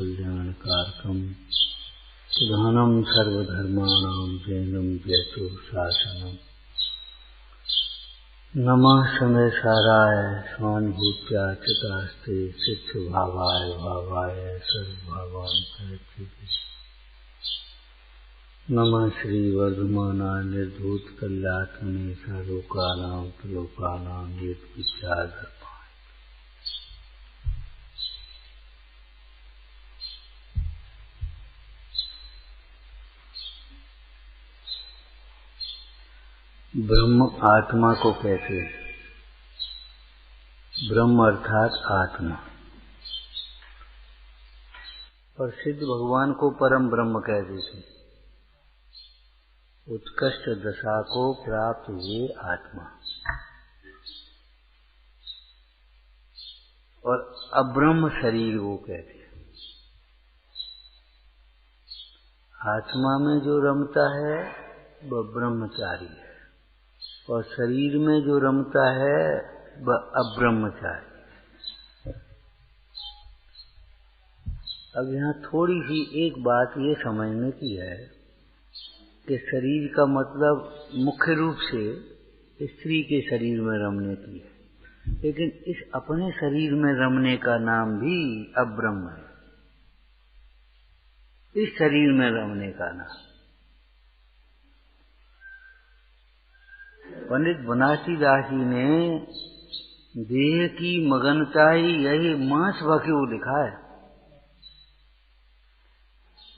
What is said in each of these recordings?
कल्याणकारकम् प्रधानं सर्वधर्माणां जैनं जयतु शासनम्। नमः समेशाराय स्वानुभूत्या चितास्ते सिद्धभावाय भावाय सर्वभावान्तरक्षिते। नमः श्री वर्धमानाय निर्धूत कल्यात्मने सर्वलोकानां त्रिलोकानां वेद विद्याधर्माय। ब्रह्म आत्मा को कहते हैं। ब्रह्म अर्थात आत्मा। और सिद्ध भगवान को परम ब्रह्म कहते थे। उत्कृष्ट दशा को प्राप्त हुए आत्मा। और अब्रह्म शरीर वो कहते हैं। आत्मा में जो रमता है वह ब्रह्मचारी है, और शरीर में जो रमता है वह अब्रह्मचारी। अब यहाँ थोड़ी सी एक बात ये समझने की है कि शरीर का मतलब मुख्य रूप से स्त्री के शरीर में रमने की है, लेकिन इस अपने शरीर में रमने का नाम भी अब्रह्म है। इस शरीर में रमने का नाम। पंडित बनारसी दास जी ने देह की मगनता ही यही मांस भक्यू लिखा है।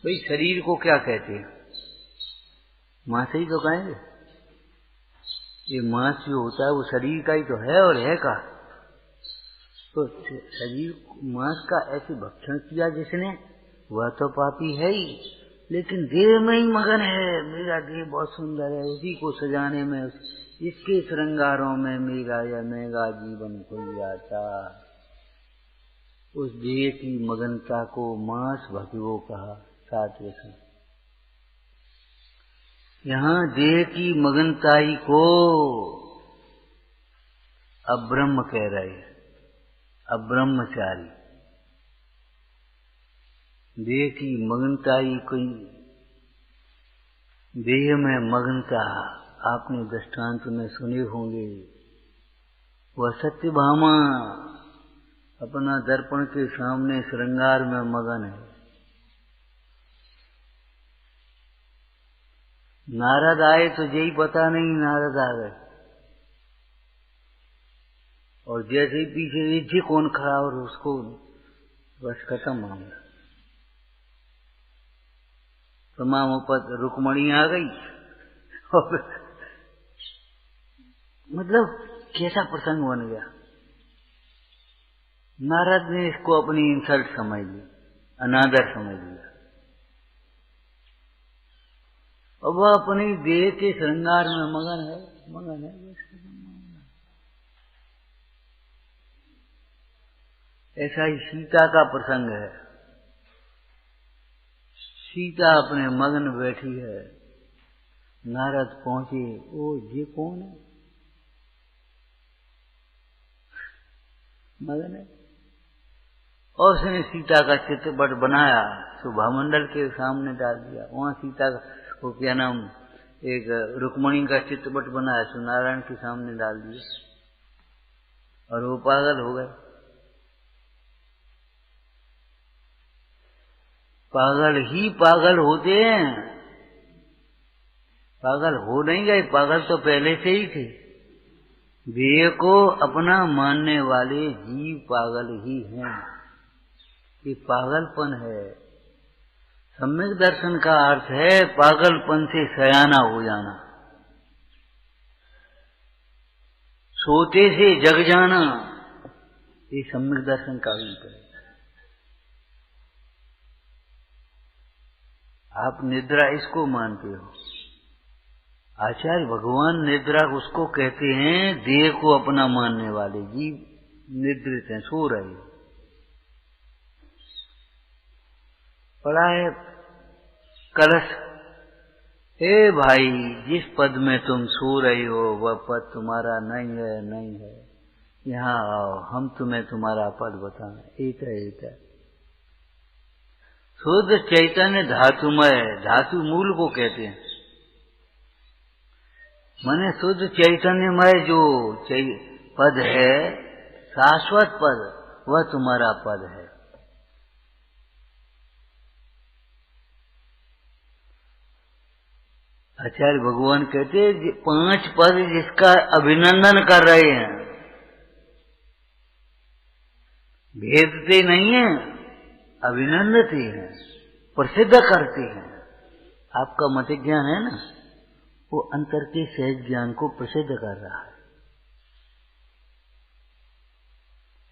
भाई शरीर को क्या कहते हैं? मांस ही तो कहेंगे। ये मांस जो होता है वो शरीर का ही तो है, और है का। तो शरीर मांस का ऐसे भक्षण किया जिसने, वह तो पापी है ही, लेकिन देह में ही मगन है। मेरा देह बहुत सुंदर है, उसी को सजाने में, इसके श्रृंगारों में मेरा यह महंगा जीवन खुल जाता। उस देह की मगनता को मांस भक्यो कहा। सातवें संग यहाँ देह की मगनताई को अब्रह्म कह रहे हैं। अब्रह्मचारी। देह की मगनताई कोई देह में मगनता आपने दृष्टांत में सुने होंगे। वह सत्यभामा अपना दर्पण के सामने श्रृंगार में मगन है। नारद आए तो यही पता नहीं नारद आ गए, और जैसे ही पीछे नीचे कौन खड़ा, और उसको बस खत्म मामला। तमाम उपद रुक्मणी आ गई, और मतलब कैसा प्रसंग बन गया। नारद ने इसको अपनी इंसल्ट समझ ली, अनादर समझ लिया, और वह अपनी देह के श्रृंगार में मगन है। ऐसा ही सीता का प्रसंग है। सीता अपने मगन बैठी है। नारद पहुंचे, ओ ये कौन है? मगन है। और उसने सीता का चित्रपट बनाया, शोभामंडल के सामने डाल दिया। वहां सीता का वो क्या नाम, एक रुक्मणी का चित्रपट बनाया, नारायण के सामने डाल दिया, और वो पागल हो गए। पागल ही पागल होते हैं, पागल हो नहीं गए। पागल तो पहले से ही थे। देह को अपना मानने वाले जीव पागल ही हैं। ये पागलपन है। सम्यक दर्शन का अर्थ है पागलपन से सयाना हो जाना, सोते से जग जाना। ये सम्यक दर्शन का रूप है। आप निद्रा इसको मानते हो। आचार्य भगवान निद्रा उसको कहते हैं, देह को अपना मानने वाले जीव निद्रित हैं, सो रहे हैं। पढ़ा है कलश, हे भाई जिस पद में तुम सो रहे हो वह पद तुम्हारा नहीं है, नहीं है। यहाँ आओ, हम तुम्हें तुम्हारा पद बताएं। एक है शुद्ध चैतन्य धातुमय, धातु मूल को कहते हैं। माने शुद्ध चैतन्यमय जो पद है, शाश्वत पद, वह तुम्हारा पद है। आचार्य भगवान कहते हैं 5 पद जिसका अभिनंदन कर रहे हैं, भेदते नहीं है, अभिनंदते हैं, प्रसिद्ध करते हैं। आपका मत ज्ञान है ना, वो अंतर के सहज ज्ञान को प्रसिद्ध कर रहा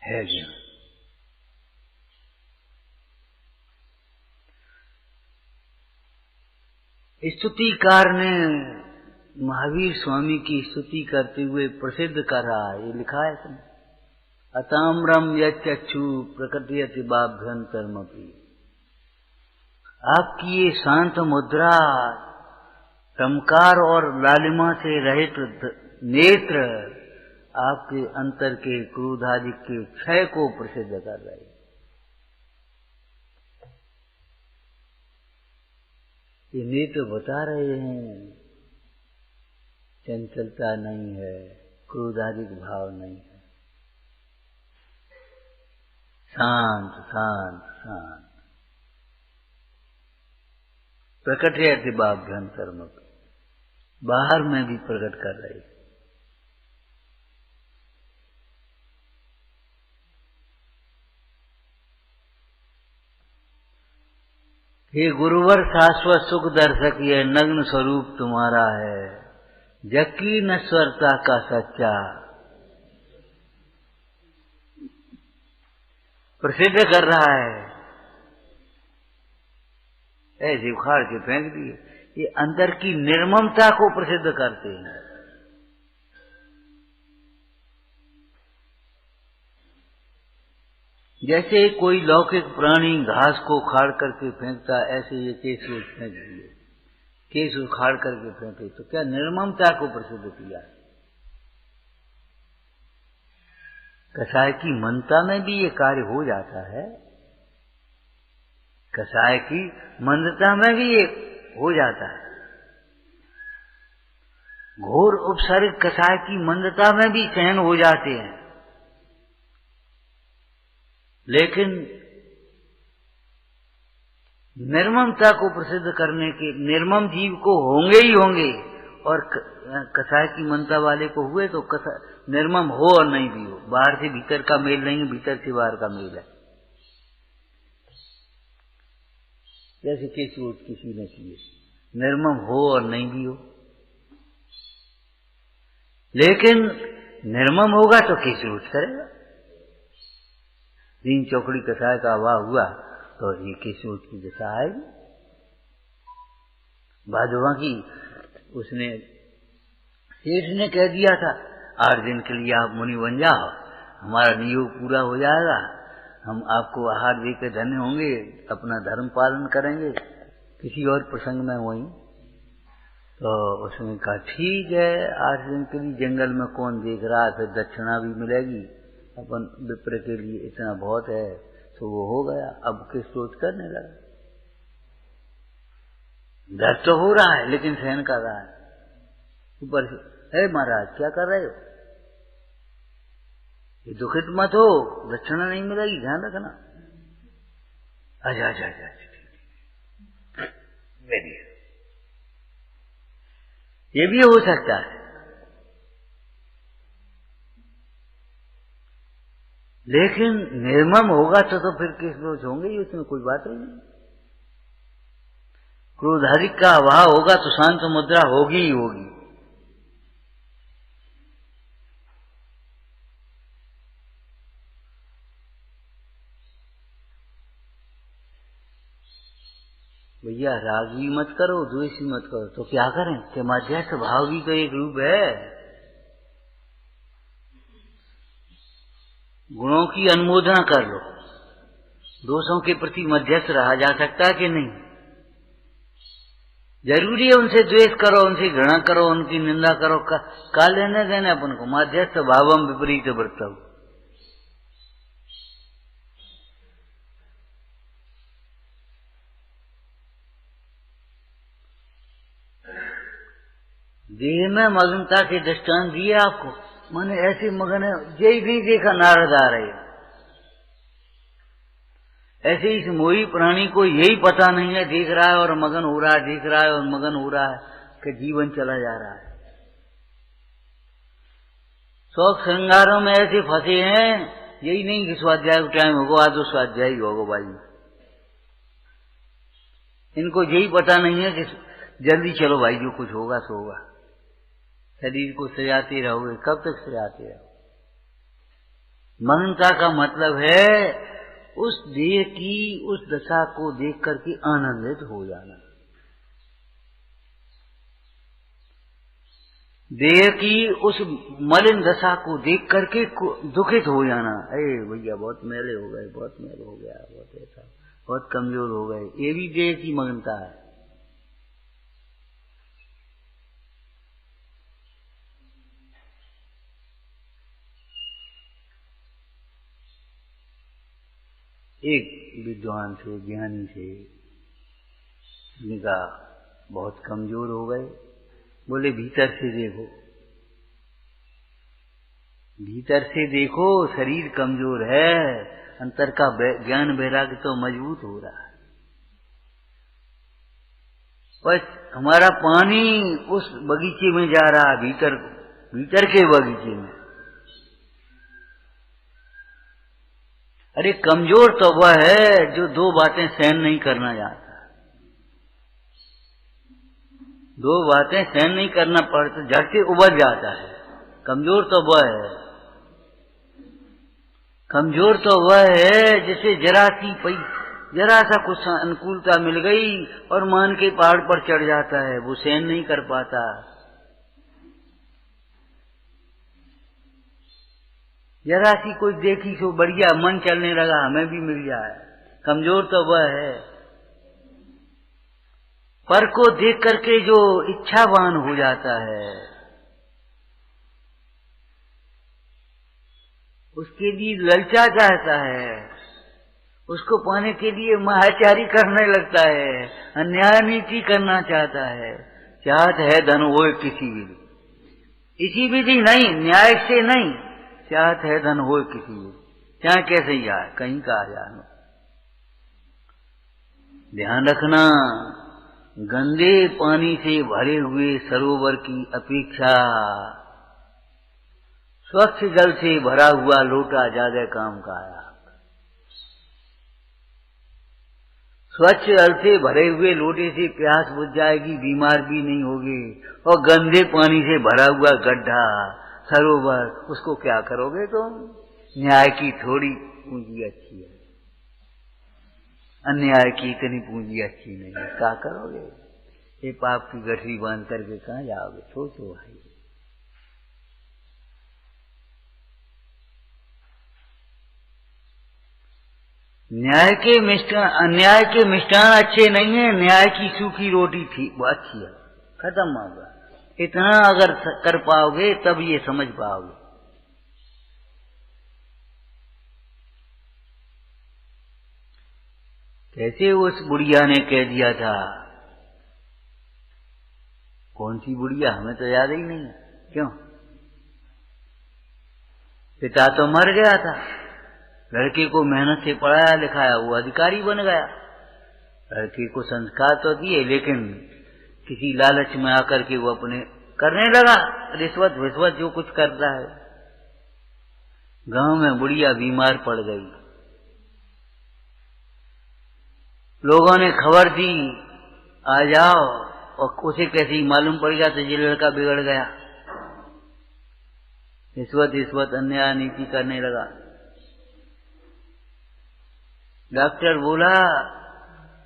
है ज्ञान। स्तुतिकार ने महावीर स्वामी की स्तुति करते हुए प्रसिद्ध कर रहा है, ये लिखा है इसमें, अताम्रम यच्चक्षु प्रकृति बाभ्यंतरमपि। आपकी ये शांत मुद्रा, चमकार और लालिमा से रहित नेत्र आपके अंतर के क्रोधादि के क्षय को प्रसिद्ध कर रहे हैं। ये नेत्र बता रहे हैं चंचलता नहीं है, क्रोधादिक भाव नहीं है, शांत शांत शांत। प्रकटयति बाभ्यंतरम, बाहर में भी प्रकट कर रहे। हे गुरुवर शाश्वत सुख दर्शक, ये नग्न स्वरूप तुम्हारा है, जकी नश्वरता का सच्चा। प्रसिद्ध कर रहा है, ऐसे उखाड़ के फेंक दिए। ये अंदर की निर्ममता को प्रसिद्ध करते हैं। जैसे कोई लौकिक प्राणी घास को उखाड़ करके फेंकता, ऐसे ये केस फेंक दिए, केस उखाड़ करके फेंके, तो क्या निर्ममता को प्रसिद्ध किया। कसाय की मनता में भी ये कार्य हो जाता है, कसाय की मंदता में भी ये हो जाता है। घोर उपसर्ग कसाय की मंदता में भी सहन हो जाते हैं, लेकिन निर्ममता को प्रसिद्ध करने के निर्मम जीव को होंगे ही होंगे, और कसाय की मनता वाले को हुए तो निर्मम हो और नहीं भी हो। बाहर से भीतर का मेल नहीं है, भीतर से बाहर का मेल है। जैसे किसी ने किए, निर्मम हो और नहीं भी हो, लेकिन निर्मम होगा तो किसी रोज करेगा। 3 चौकड़ी कसाय का वाह हुआ तो ये किसी रोज की दशा आएगी। भादवा की उसने सेठ ने कह दिया था, 8 दिन के लिए आप मुनि बन जाओ, हमारा नियोग पूरा हो जाएगा, हम आपको आहार देकर धन्य होंगे, अपना धर्म पालन करेंगे। किसी और प्रसंग में वही तो उसने कहा ठीक है, 8 दिन के लिए जंगल में कौन देख रहा है, फिर दक्षिणा भी मिलेगी, अपन विप्र के लिए इतना बहुत है। तो वो हो गया। अब किस सोच करने लगा, दर्द तो हो रहा है लेकिन सहन कर रहा है। ऊपर से, हे महाराज क्या कर रहे हो, ये दुखित मत हो, दक्षिणा नहीं मिलेगी, ध्यान रखना। अच्छा अच्छा अच्छा, वेरी, ये भी हो सकता है, लेकिन निर्मम होगा तो फिर किस दोष होंगे, ये उसमें कोई बात ही नहीं। क्रोधाधिक का अभाव होगा तो शांत मुद्रा होगी ही होगी। भैया राग भी मत करो, द्वेष भी मत करो, तो क्या करें कि मध्यस्थ भाव भी तो एक रूप है। गुणों की अनुमोदना कर लो, दोषों के प्रति मध्यस्थ रहा जा सकता है कि नहीं। जरूरी है उनसे द्वेष करो, उनसे घृणा करो, उनकी निंदा करो, का लेने देने अपन को। मध्यस्थ भावम विपरीत वर्तव, देह में मगनता के दृष्टांत दिए आपको, माने ऐसे मगन है, यही नहीं देखा नारद आ रहे। ऐसे इस मोही प्राणी को यही पता नहीं है, देख रहा है और मगन हो रहा है, देख रहा है और मगन हो रहा है कि जीवन चला जा रहा है। शौक श्रृंगारों में ऐसे फंसे हैं, यही नहीं कि स्वाध्याय का टाइम होगा, आज तो स्वाध्याय ही होगा भाई। इनको यही पता नहीं है कि जल्दी चलो भाई, जो कुछ होगा सो होगा। शरीर को सजाते रहोगे, कब तक सजाते रहोगे। मगनता का मतलब है उस देह की उस दशा को देख करके आनंदित हो जाना, देह की उस मलिन दशा को देख करके दुखित हो जाना। अरे भैया बहुत मैले हो गए, बहुत मैल हो गया, बहुत ऐसा, बहुत कमजोर हो गए, ये भी देह की मगनता है। एक विद्वान से, ज्ञानी से निगाह बहुत कमजोर हो गए, बोले भीतर से देखो, भीतर से देखो, शरीर कमजोर है, अंतर का ज्ञान वैराग्य तो मजबूत हो रहा है। बस हमारा पानी उस बगीचे में जा रहा है, भीतर भीतर के बगीचे में। अरे कमजोर तो वह है जो दो बातें सहन नहीं करना चाहता, दो बातें सहन नहीं करना पड़ता, झट से उबल जाता है। कमजोर तो वह है, कमजोर तो वह है जिसे जरा सा कुछ अनुकूलता मिल गई और मान के पहाड़ पर चढ़ जाता है, वो सहन नहीं कर पाता। जरा सी कोई देखी सो बढ़िया मन चलने लगा, हमें भी मिल जाए। कमजोर तो वह है पर को देख करके जो इच्छावान हो जाता है, उसके लिए ललचा चाहता है, उसको पाने के लिए महाचारी करने लगता है, अन्याय नीति करना चाहता है। चाहत है धन होए किसी विधि, इसी विधि नहीं, न्याय से नहीं, चाहत है धन होए किसी विधि, चाहे कैसे ही आए, कहीं का आ जाए। ध्यान रखना, गंदे पानी से भरे हुए सरोवर की अपेक्षा स्वच्छ जल से भरा हुआ लोटा ज्यादा काम का आया। स्वच्छ जल से भरे हुए लोटे से प्यास बुझ जाएगी, बीमार भी नहीं होगे, और गंदे पानी से भरा हुआ गड्ढा सरोवर, उसको क्या करोगे तुम? न्याय की थोड़ी पूंजी अच्छी है, अन्याय की इतनी पूंजी अच्छी नहीं है, क्या करोगे? ये पाप की गठरी बांध करके कहाँ जाओगे? सोचो भाई। न्याय के मिष्टान, अन्याय के मिष्टान अच्छे नहीं है, न्याय की सूखी रोटी थी वो अच्छी है, खत्म होगा। इतना अगर कर पाओगे तब ये समझ पाओगे। कैसे उस बुढ़िया ने कह दिया था, कौन सी बुढ़िया हमें तो याद ही नहीं, क्यों? पिता तो मर गया था, लड़के को मेहनत से पढ़ाया लिखाया, वो अधिकारी बन गया, लड़के को संस्कार तो दिए, लेकिन किसी लालच में आकर के वो अपने करने लगा, रिश्वत विश्वत जो कुछ करता है। गांव में बुढ़िया बीमार पड़ गई, लोगों ने खबर दी आ जाओ, और उसे कैसे ही मालूम पड़ गया तो ये लड़का बिगड़ गया, रिश्वत अन्याय नीति करने लगा। डॉक्टर बोला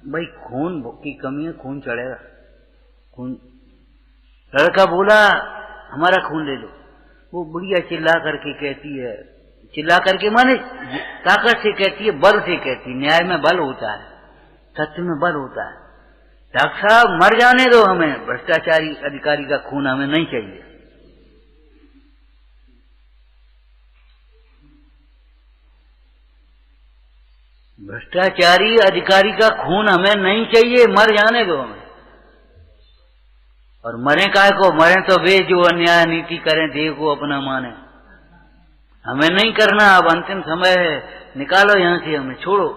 भाई खून की कमी है, खून चढ़ेगा, खून। लड़का बोला हमारा खून ले लो। वो बुढ़िया चिल्ला करके कहती है, चिल्ला करके माने ताकत से कहती है, बल से कहती है, न्याय में बल होता है, सत्य में बल होता है। डॉक्टर साहब मर जाने दो, हमें भ्रष्टाचारी अधिकारी का खून हमें नहीं चाहिए। भ्रष्टाचारी अधिकारी का खून हमें नहीं चाहिए, मर जाने दो हमें। और मरे काय को? मरे तो वे जो अन्याय नीति करें, देह को अपना माने। हमें नहीं करना, अब अंतिम समय है, निकालो यहां से, हमें छोड़ो।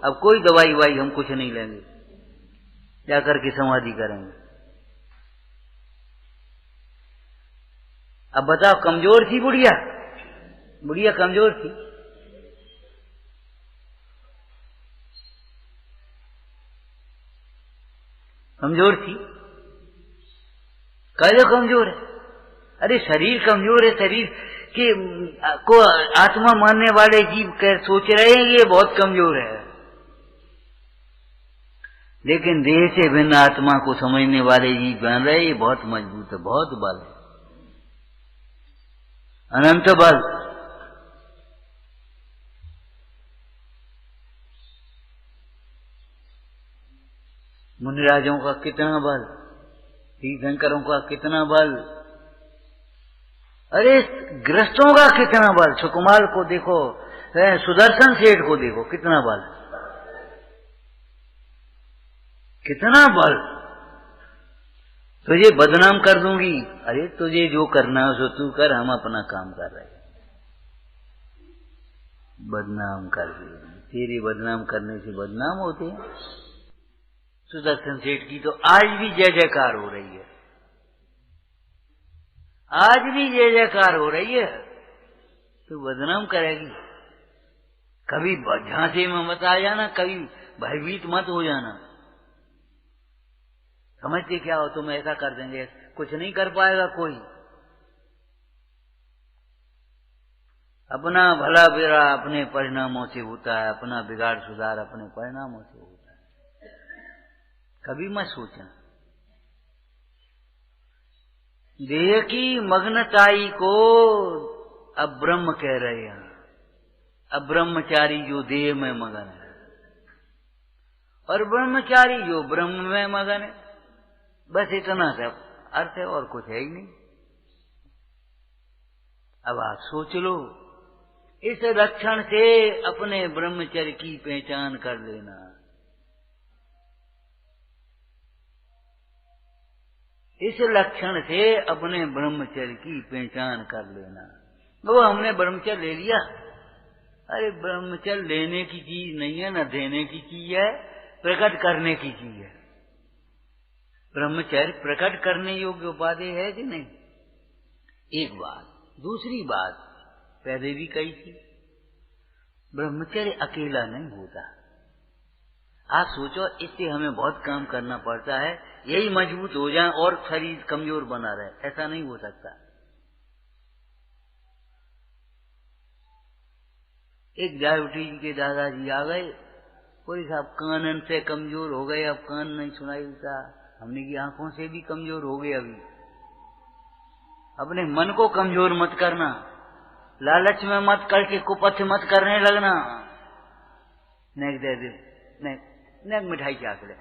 अब कोई दवाई वाई हम कुछ नहीं लेंगे, जाकर के समाधि करेंगे। अब बताओ, कमजोर थी बुढ़िया? बुढ़िया कमजोर थी? कमजोर थी? कैसे कमजोर है? अरे शरीर कमजोर है, शरीर के को आत्मा मानने वाले जीव सोच रहे हैं ये बहुत कमजोर है, लेकिन देह से भिन्न आत्मा को समझने वाले जीव जान रहे ये बहुत मजबूत है, बहुत बल है, अनंत बल। मुनिराजों का कितना बल, तीर्थंकरों का कितना बल, अरे ग्रस्तों का कितना बल। सुकुमार को देखो, सुदर्शन सेठ को देखो, कितना बल, कितना बल। तुझे बदनाम कर दूंगी, अरे तुझे जो करना है सो तू कर, हम अपना काम कर रहे हैं। बदनाम कर दिए, तेरे बदनाम करने से बदनाम होते हैं। सुदर्शन सेठ की तो आज भी जय जयकार हो रही है, आज भी जय जयकार हो रही है। तो बदनाम करेगी। कभी झांसे में मत आ जाना, कभी भयभीत मत हो जाना। समझते क्या हो तुम, ऐसा कर देंगे, कुछ नहीं कर पाएगा कोई। अपना भला बुरा अपने परिणामों से होता है, अपना बिगाड़ सुधार अपने परिणामों से होता है। कभी मत सोचना। देह की मग्नताई को अब ब्रह्म कह रहे हैं। अब ब्रह्मचारी जो देह में मगन है और ब्रह्मचारी जो ब्रह्म में मगन है, बस इतना सब अर्थ है और कुछ है ही नहीं। अब आप सोच लो, इस लक्षण से अपने ब्रह्मचर्य की पहचान कर लेना। इस लक्षण से अपने ब्रह्मचर्य की पहचान कर लेना। वो हमने ब्रह्मचर्य ले लिया, अरे ब्रह्मचर्य लेने की चीज नहीं है, न देने की चीज है, प्रकट करने की चीज है। ब्रह्मचर्य प्रकट करने योग्य उपाधि है कि नहीं? एक बात। दूसरी बात पहले भी कही थी, ब्रह्मचर्य अकेला नहीं होता। आप सोचो, इससे हमें बहुत काम करना पड़ता है, यही मजबूत हो जाए और शरीर कमजोर बना रहे, ऐसा नहीं हो सकता। एक डायबिटीज के दादाजी आ गए, बोले साहब कान से कमजोर हो गए, अब कान नहीं सुनाई देता। हमने की आंखों से भी कमजोर हो गए। अभी अपने मन को कमजोर मत करना, लालच में मत करके कुपथ मत करने लगना। नेक दे दे, नेक मिठाई क्या करे,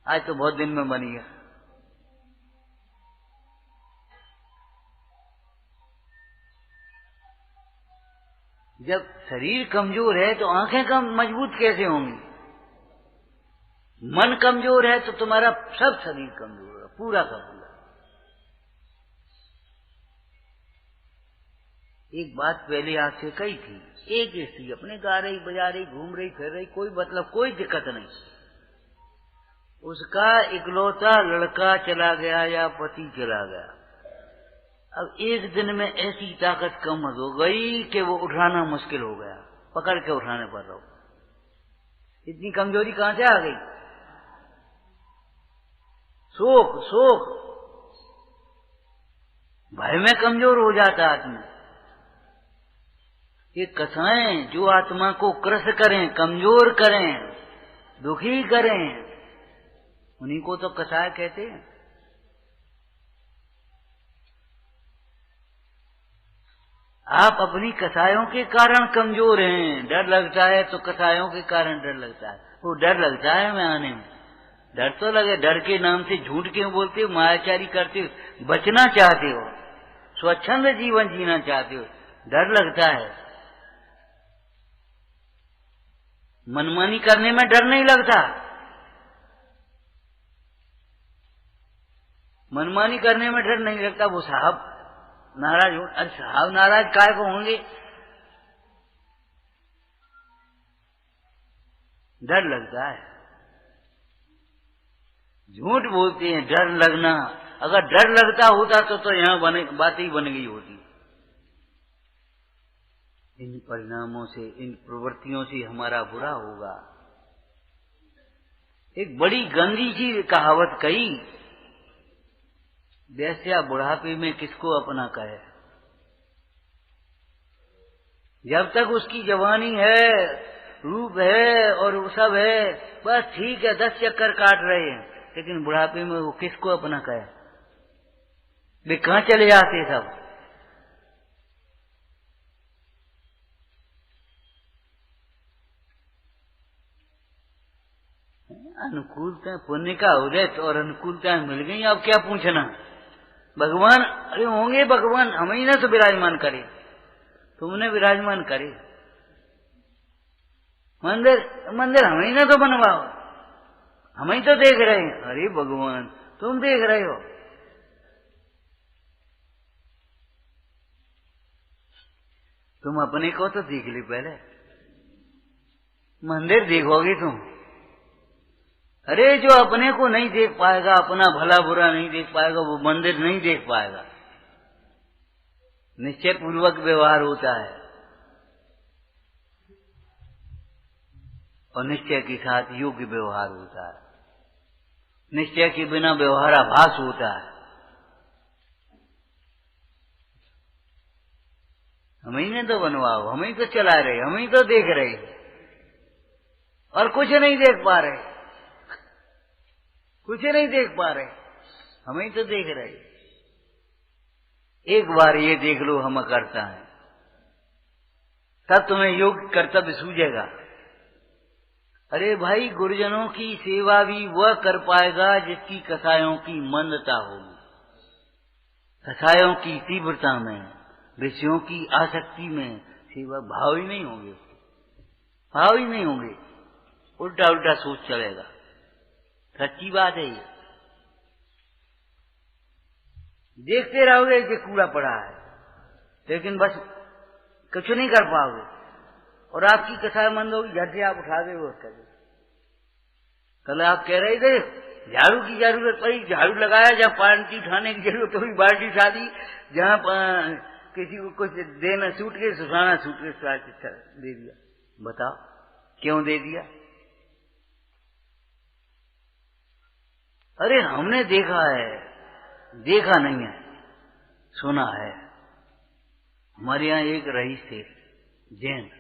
आज तो बहुत दिन में बनी है। जब शरीर कमजोर है तो आंखें कम मजबूत कैसे होंगी? मन कमजोर है तो तुम्हारा सब शरीर कमजोर है, पूरा का पूरा। एक बात पहले आपसे कही थी, एक स्त्री अपने गा रही, बजा रही, घूम रही, फिर रही, कोई मतलब कोई दिक्कत नहीं। उसका इकलौता लड़का चला गया या पति चला गया। अब एक दिन में ऐसी ताकत कम हो गई कि वो उठाना मुश्किल हो गया, पकड़ के उठाने पर रहो। इतनी कमजोरी कहां से आ गई? शोक भय में कमजोर हो जाता आदमी। ये कथाएं जो आत्मा को क्रश करें, कमजोर करें, दुखी करें, उन्हीं को तो कथाएं कहते हैं। आप अपनी कथाओं के कारण कमजोर हैं। डर लगता है तो कथाओं के कारण डर लगता है। वो डर लगता है हमें आने में, डर तो लगे। डर के नाम से झूठ क्यों बोलते हो, मायाचारी करते हो, बचना चाहते हो, स्वच्छंद जीवन जीना चाहते हो, डर लगता है। मनमानी करने में डर नहीं लगता। मनमानी करने में डर नहीं लगता। वो साहब नाराज हो, अरे साहब नाराज काय को होंगे? डर लगता है। झूठ बोलते हैं, डर लगना। अगर डर लगता होता तो यहाँ बात ही बन गई होती। इन परिणामों से, इन प्रवृत्तियों से हमारा बुरा होगा। एक बड़ी गंदी सी कहावत कही, वैश्या बुढ़ापे में किसको अपना कहे। जब तक उसकी जवानी है, रूप है और वो सब है, बस ठीक है, 10 चक्कर काट रहे हैं, लेकिन बुढ़ापे में वो किसको अपना कहे? वे कहाँ चले जाते सब? अनुकूलता पुण्य का उदय और अनुकूलता मिल गई, अब क्या पूछना। भगवान, अरे होंगे भगवान, हमें ही ना तो विराजमान करे, तुमने विराजमान करे। मंदिर हमें ही ना तो बनवाओ, हमें ही तो देख रहे हैं। अरे भगवान, तुम देख रहे हो। तुम अपने को तो देख ली पहले, मंदिर देखोगे तुम। अरे जो अपने को नहीं देख पाएगा, अपना भला बुरा नहीं देख पाएगा, वो मंदिर नहीं देख पाएगा। निश्चय पूर्वक व्यवहार होता है और निश्चय के साथ योग्य व्यवहार होता है। निश्चय के बिना व्यवहाराभास होता है। हमें ही तो बनवाओ, हमें ही तो चला रहे, हमें ही तो देख रहे और कुछ नहीं देख पा रहे, कुछ नहीं देख पा रहे, हमें ही तो देख रहे। एक बार ये देख लो हम करता है, तब तुम्हें योग्य कर्तव्य सूझेगा। अरे भाई, गुरुजनों की सेवा भी वह कर पाएगा जिसकी कसायों की मंदता होगी, कसायों की तीव्रता में, विषयों की आसक्ति में सेवा भाव ही नहीं होंगे, भाव ही नहीं होंगे, उल्टा उल्टा सोच चलेगा। सच्ची बात है ये। देखते रहोगे कि कूड़ा पड़ा है, लेकिन बस कुछ नहीं कर पाओगे, और आपकी कसाय मंद होगी, झट से आप उठा दे वो कर। कल आप कह रहे थे झाड़ू की जरूरत पड़ी, झाड़ू लगाया, जब बाल्टी उठाने की जरूरत हुई बाल्टी उठा दी, जहाँ किसी को कुछ देना सूट के सुखाना सूट के दे दिया। बताओ क्यों दे दिया? अरे हमने देखा है, देखा नहीं है, सुना है। हमारे यहाँ एक रईस थे जैन,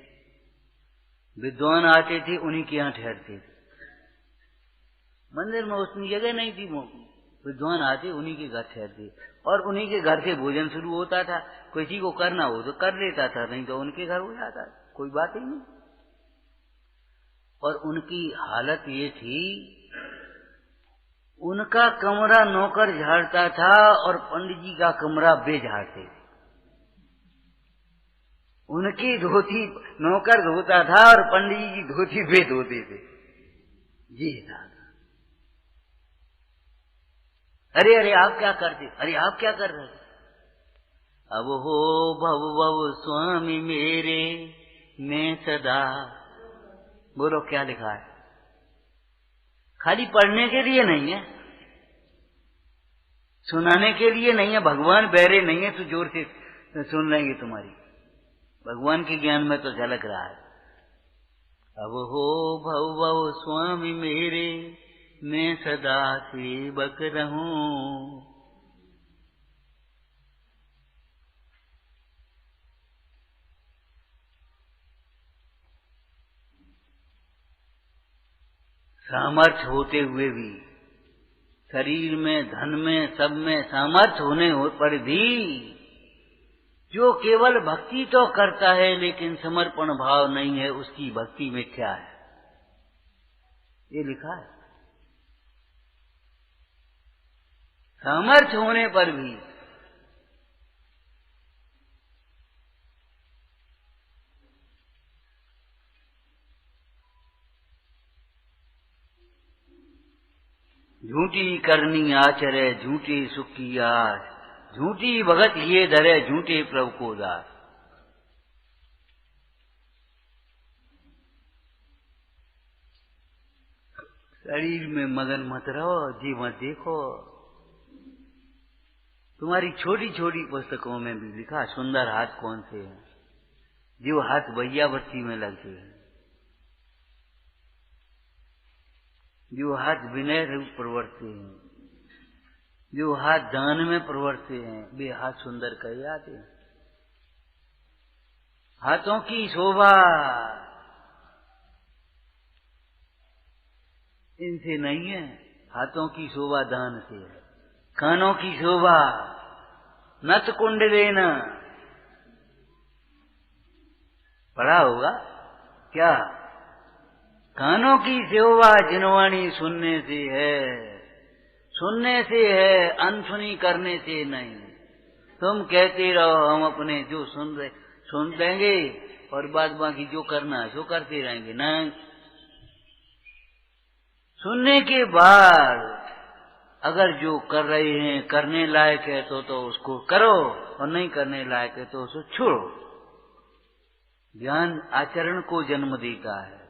विद्वान आते थे, उन्हीं के यहाँ ठहरते थे। मंदिर में उतनी जगह नहीं थी, विद्वान आते उन्हीं के घर ठहरते, और उन्हीं के घर से भोजन शुरू होता था। किसी को करना हो तो कर लेता था, नहीं तो उनके घर हो जाता, कोई बात ही नहीं। और उनकी हालत ये थी, उनका कमरा नौकर झाड़ता था और पंडित जी का कमरा वे झाड़ते थे। उनकी धोती नौकर धोता था और पंडित जी की धोती वे धोते थे। जी था। अरे आप क्या करते? अरे आप क्या कर रहे? अब हो भव भव स्वामी मेरे, मैं सदा। बोलो क्या लिखा है? खाली पढ़ने के लिए नहीं है, सुनाने के लिए नहीं है। भगवान बहरे नहीं है तो जोर से सुन लेंगे तुम्हारी। भगवान के ज्ञान में तो झलक रहा है। अब हो भव भव स्वामी मेरे, मैं सदा सेवक रहूं। सामर्थ्य होते हुए भी, शरीर में, धन में, सब में सामर्थ्य होने पर भी जो केवल भक्ति तो करता है लेकिन समर्पण भाव नहीं है, उसकी भक्ति मिथ्या है। ये लिखा है। सामर्थ्य होने पर भी झूठी करनी आचरे झूठी सुख की आस, झूठी भगत ये धरे झूठे प्रभु को दास। शरीर में मगन मत रहो, जी मत देखो। तुम्हारी छोटी छोटी पुस्तकों में भी लिखा सुंदर हाथ कौन से हैं, जो हाथ वैयावर्ती में लगते हैं, जो हाथ विनय रूप प्रवर्तते हैं, जो हाथ दान में प्रवर्तते हैं, वे हाथ सुंदर कहे जाते हैं। हाथों की शोभा इनसे नहीं है, हाथों की शोभा दान से है। कानों की शोभा नत कुंडलेन, पढ़ा होगा क्या? कानों की शोभा जिनवाणी सुनने से है, सुनने से है, अनसुनी करने से नहीं। तुम कहते रहो हम अपने जो सुन लेंगे और बाद बाकी जो करना है सो करते रहेंगे। नहीं, सुनने के बाद अगर जो कर रहे हैं करने लायक है तो उसको करो, और नहीं करने लायक है तो उसको छोड़ो। ज्ञान आचरण को जन्म देता है।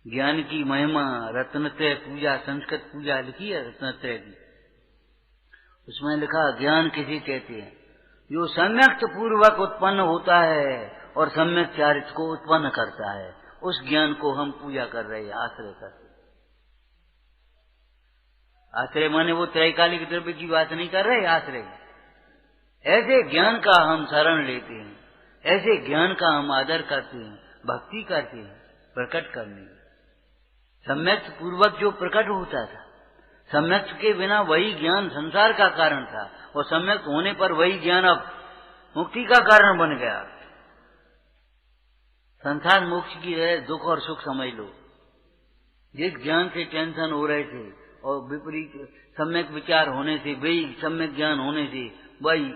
ज्ञान की महिमा रत्नत्रय पूजा, संस्कृत पूजा लिखी है रत्नत्रय की, उसमें लिखा ज्ञान किसे कहते हैं? जो सम्यक पूर्वक उत्पन्न होता है और सम्यक चारित्र को उत्पन्न करता है, उस ज्ञान को हम पूजा कर रहे हैं, आश्रय कर रहे हैं। आश्रय माने वो त्रैकालिक द्रव्य की बात नहीं कर रहे, आश्रय ऐसे ज्ञान का हम शरण लेते हैं, ऐसे ज्ञान का हम आदर करते हैं, भक्ति करते हैं। प्रकट करने सम्यक पूर्वक जो प्रकट होता था, सम्यक के बिना वही ज्ञान संसार का कारण था, और सम्यक होने पर वही ज्ञान अब मुक्ति का कारण बन गया। संसार मोक्ष की है, दुख और सुख समझ लो। जिस ज्ञान से टेंशन हो रहे थे और विपरीत सम्यक विचार होने से, वही सम्यक ज्ञान होने से वही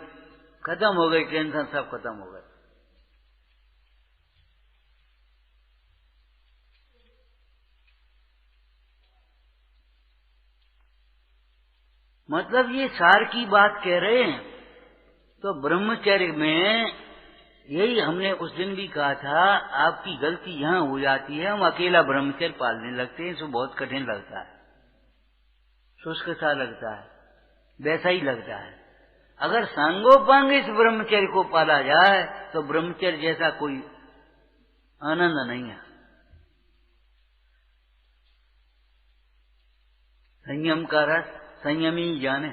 खत्म हो गई, टेंशन सब खत्म हो गए। मतलब ये सार की बात कह रहे हैं। तो ब्रह्मचर्य में यही हमने उस दिन भी कहा था, आपकी गलती यहाँ हो जाती है, हम अकेला ब्रह्मचर्य पालने लगते हैं, इसको बहुत कठिन लगता है, शुष्क सा लगता है, वैसा ही लगता है। अगर सांगोपांग इस ब्रह्मचर्य को पाला जाए तो ब्रह्मचर्य जैसा कोई आनंद नहीं है। संयम का रस संयमी जाने।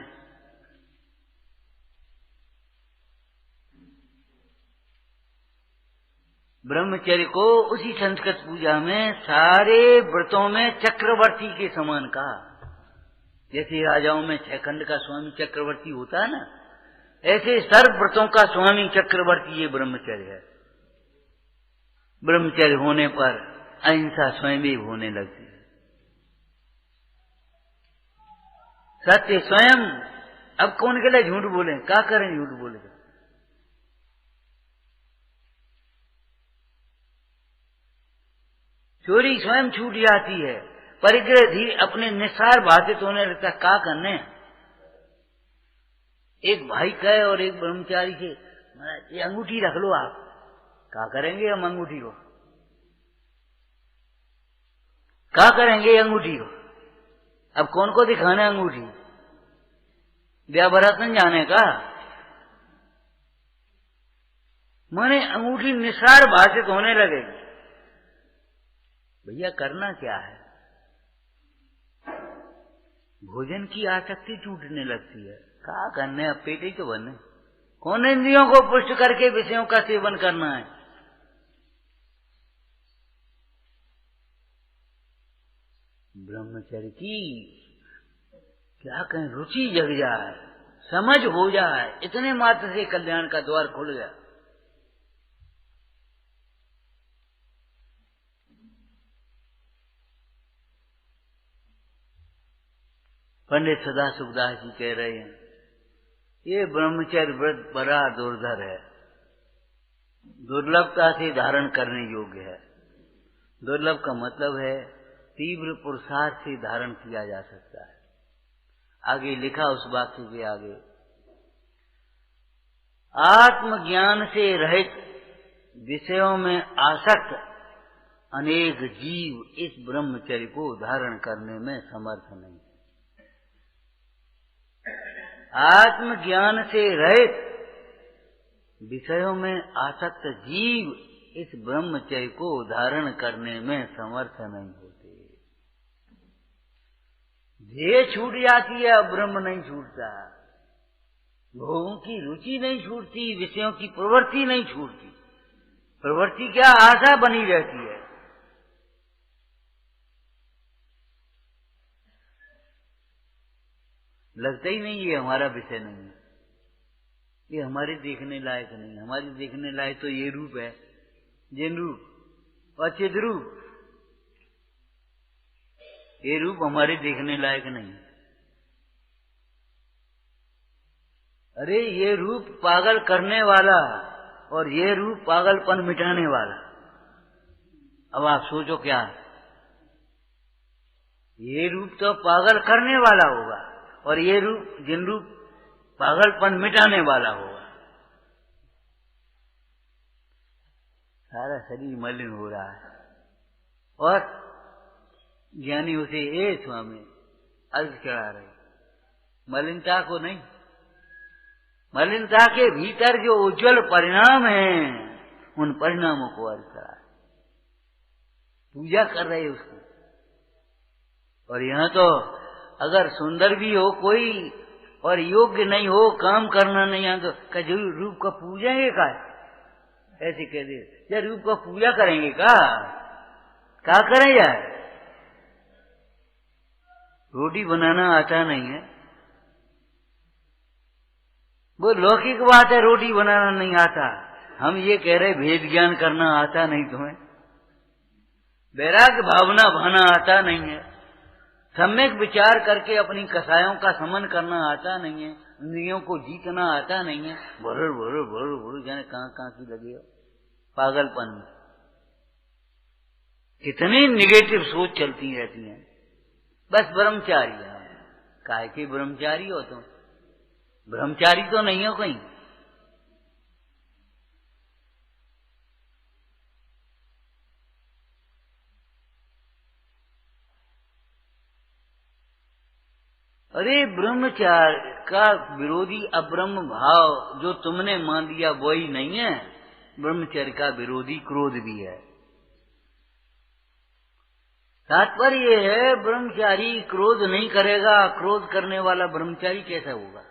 ब्रह्मचर्य को उसी संस्कृत पूजा में सारे व्रतों में चक्रवर्ती के समान कहा। जैसे राजाओं में 6 खंड का स्वामी चक्रवर्ती होता है ना, ऐसे सर्व व्रतों का स्वामी चक्रवर्ती ये ब्रह्मचर्य है। ब्रह्मचर्य होने पर अहिंसा स्वयं होने लगती है। सत्य स्वयं। अब कौन के लिए झूठ बोले, क्या करें झूठ बोले? चोरी स्वयं छूट जाती है, परिग्रह धीरे अपने निस्सार भाषित होने लगता। क्या करने? एक भाई कहे और एक ब्रह्मचारी से, ये अंगूठी रख लो आप। क्या करेंगे हम अंगूठी को? क्या करेंगे अंगूठी को? अब कौन को दिखाना अंगूठी? व्यावरतन जाने का माने अंगूठी निसार भाषित होने लगेगी। भैया करना क्या है? भोजन की आसक्ति टूटने लगती है। क्या करने? अब पेट ही तो बने। कौन इंद्रियों को पुष्ट करके विषयों का सेवन करना है? ब्रह्मचर्य की क्या कहें, रुचि जग जाए, समझ हो जाए, इतने मात्र से कल्याण का द्वार खुल गया। पंडित सदा सुखदास जी कह रहे हैं, ये ब्रह्मचर्य व्रत बड़ा दुर्धर है, दुर्लभता से धारण करने योग्य है। दुर्लभ का मतलब है तीव्र पुरुषार्थ से धारण किया जा सकता है। आगे लिखा उस वाक्य के आगे, आत्मज्ञान से रहित विषयों में आसक्त अनेक जीव इस ब्रह्मचर्य को धारण करने में समर्थ नहीं। आत्मज्ञान से रहित विषयों में आसक्त जीव इस ब्रह्मचर्य को धारण करने में समर्थ नहीं होते। ये छूट जाती है, ब्रह्म नहीं छूटता। लोगों की रुचि नहीं छूटती, विषयों की प्रवृत्ति नहीं छूटती। प्रवृत्ति क्या, आशा बनी रहती है। लगता ही नहीं ये हमारा विषय नहीं है, ये हमारे देखने लायक नहीं है। हमारे देखने लायक तो ये रूप है, जिन रूप और चिद रूप। ये रूप हमारे देखने लायक नहीं। अरे ये रूप पागल करने वाला और ये रूप पागलपन मिटाने वाला। अब आप सोचो क्या, ये रूप तो पागल करने वाला होगा और ये रूप, जिन रूप पागलपन मिटाने वाला होगा। सारा शरीर मलिन हो रहा है और ज्ञानी उसे ए स्वामी अर्घ चढ़ा रहे। मलिनता को नहीं, मलिनता के भीतर जो उज्जवल परिणाम हैं उन परिणामों को अर्घ चढ़ा रहे, पूजा कर रहे उसको। और यहाँ तो अगर सुंदर भी हो कोई और योग्य नहीं हो, काम करना नहीं आता, तो जरूर रूप का पूजा है का, ऐसे कह दे यार रूप का पूजा करेंगे क्या करें यार। रोटी बनाना आता नहीं है, वो लौकिक बात है। रोटी बनाना नहीं आता, हम ये कह रहे भेद ज्ञान करना आता नहीं तुम्हें, वैराग्य भावना भाना आता नहीं है, सम्यक विचार करके अपनी कसायों का समन करना आता नहीं है, इंद्रियों को जीतना आता नहीं है। भर भर भर भर जाने कहाँ की लगे हो पागलपन में। कितनी निगेटिव सोच चलती रहती है। बस ब्रह्मचारी है, काहे के ब्रह्मचारी हो तुम? ब्रह्मचारी तो नहीं हो कहीं। अरे ब्रह्मचार्य का विरोधी अब्रह्म भाव जो तुमने मान लिया वही नहीं है। ब्रह्मचर्य का विरोधी क्रोध भी है। तात्पर्य यह है ब्रह्मचारी क्रोध नहीं करेगा, क्रोध करने वाला ब्रह्मचारी कैसा होगा?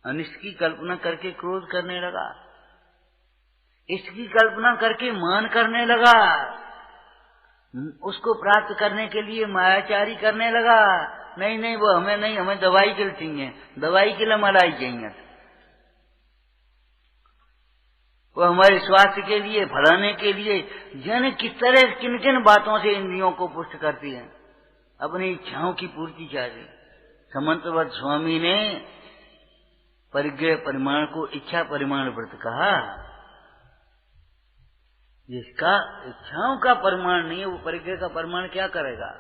अनिष्ट की कल्पना करके क्रोध करने लगा, इष्ट की कल्पना करके मान करने लगा, उसको प्राप्त करने के लिए मायाचारी करने लगा। नहीं वो हमें नहीं, हमें दवाई के लिए चाहिए, दवाई के लिए मलाई चाहिए, वो हमारे स्वास्थ्य के लिए, फलाने के लिए। जाने किस तरह किन किन बातों से इंद्रियों को पुष्ट करती है, अपनी इच्छाओं की पूर्ति चाहती। समंतवत स्वामी ने परिग्रह परिमाण को इच्छा परिमाण व्रत कहा। जिसका इच्छाओं का परिमाण नहीं है वो परिग्रह का परिमाण क्या करेगा?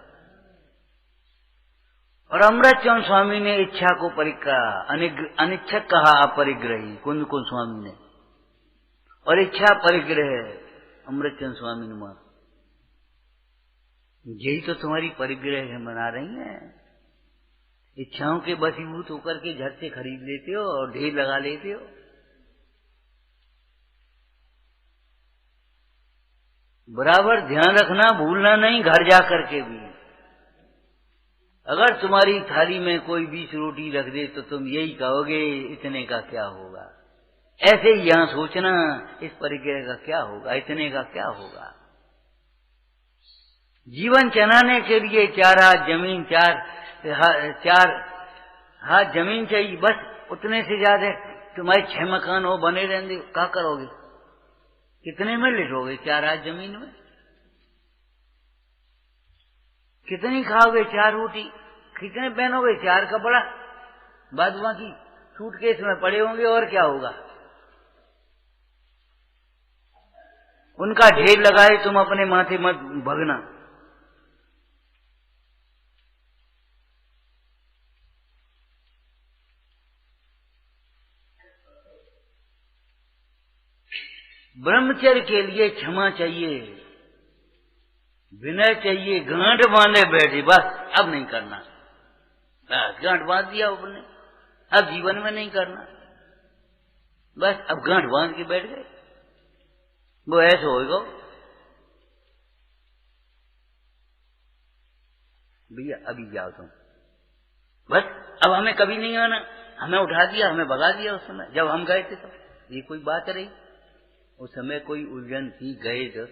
और अमृतचंद स्वामी ने इच्छा को अनिच्छक कहा, अपरिग्रही कुंद कुंद स्वामी ने, और इच्छा परिग्रह अमृतचंद स्वामी ने माना। यही तो तुम्हारी परिग्रह मना रही है। इच्छाओं के बसीभूत होकर के झट से खरीद लेते हो और ढेर लगा लेते हो। बराबर ध्यान रखना, भूलना नहीं घर जा करके भी। अगर तुम्हारी थाली में कोई 20 रोटी रख दे तो तुम यही कहोगे इतने का क्या होगा। ऐसे ही यहां सोचना, इस परिग्रह का क्या होगा, इतने का क्या होगा। जीवन चलाने के लिए 4 हाथ जमीन, 4 हाथ जमीन चाहिए, बस उतने से ज्यादा तुम्हारे 6 मकान हो बने रहेंगे, क्या करोगे? कितने में लिटोगे 4 हाथ जमीन में? कितनी खाओगे? 4 रोटी। कितने पहनोगे? 4 कपड़ा। बाद बाकी सूटकेस में पड़े होंगे और क्या होगा। उनका ढेर लगाए तुम अपने माथे मत भगना, ब्रह्मचर्य के लिए क्षमा चाहिए, विनय चाहिए। गांठ बांधे बैठे बस अब नहीं करना, बस गांठ बांध दिया आपने, अब जीवन में नहीं करना, बस अब गांठ बांध के बैठ गए, वो ऐसे होगा। भैया अभी जाओ तुम, बस अब हमें कभी नहीं आना, हमें उठा दिया, हमें भगा दिया उस समय जब हम गए थे। तो ये कोई बात रही? उस समय कोई उलझन थी, गए तो